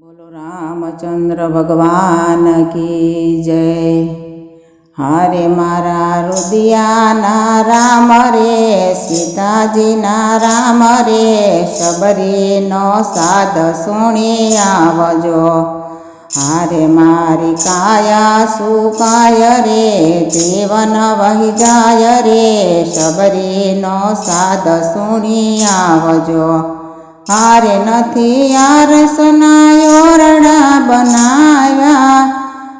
बोलो रामचंद्र भगवान की जय। हरे मारा रुदियाना राम रे, सीताजी ना राम रे, शबरी नो साद सुणी आवजो। हारे मारी काया सुकाय रे, जीवन वही जाय रे, शबरी नो साद सुणी आवजो। हारे नथी आरसनायोरडा बनाव्या,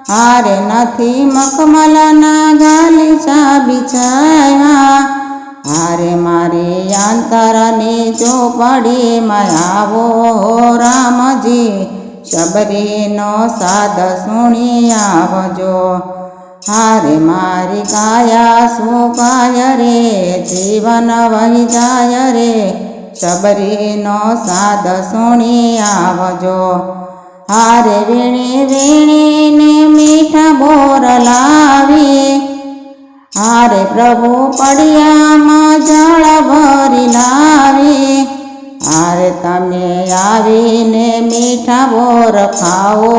हारे नथी मखमलना गालीचा बिछाव्या। हारे मारी अंतरनी चौपड़ी में आवो रामजी, शबरी नो साद सुणी आवजो। हारे मारी काया सुकाय रे, जीवन वही जाय रे, शबरी नो साद सुणी आवजो। हारे वीणी वीणी ने मीठा बोर लावी, हारे प्रभु पड़िया में जल भरी लावी। हारे तमे आवीने मीठा बोर खाओ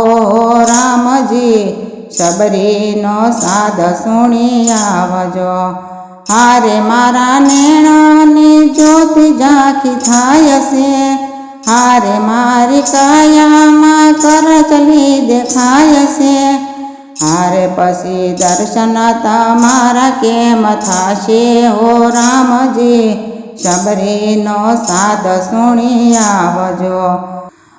रामजी, शबरी नो साद सुणी आवजो। हारे मारा नेणोनी ज्योति झांखी थाय से, हारे मारी काया में करचली देखाय से। हारे पसी दर्शन तमारा केम थाशे हो रामजी, शबरी नो साद सुणी आवजो।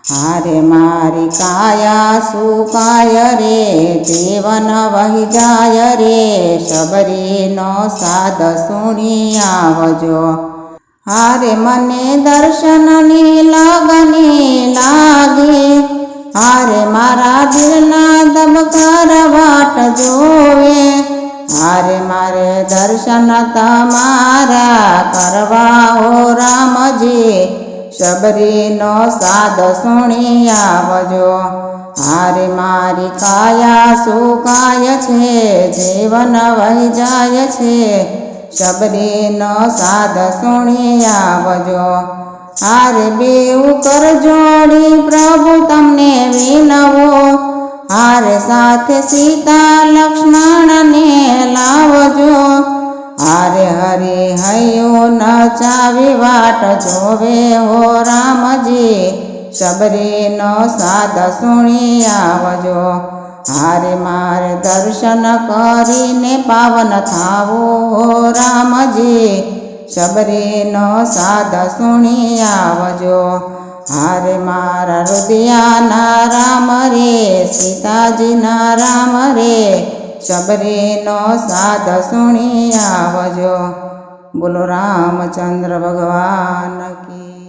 हारे मारी काया सुकाय रे, जीवन वही जाय रे, शबरी नो साद सुणी आवजो। हारे मने दर्शननी लगनी लागे, हारे मारा दिलना दबकार वाट जोवे। हारे मारे दर्शन तमारा करवा हो रामजी, शबरी नो साद सुणी आवजो। हारे मारी काया सुकाय छे, जीवन वही जाय छे, शबरी नो साद सुणी आवजो। हारे बेउ कर जोड़ी प्रभु तमने विनवो, हारे साथे सीता लक्ष्मण ने लावजो। हारे हरि हयो नचावी वाट जोवे हो रामजी, शबरी नो साद सुणी आवजो। हारे मारे दर्शन करीने पावन थावो हो रामजी, शबरी नो साद सुणी आवजो। हारे मारा रुदियाना राम रे, सीताजी ना राम रे, शबरी नो साद सुणी आवजो। बोलो रामचंद्र भगवान की।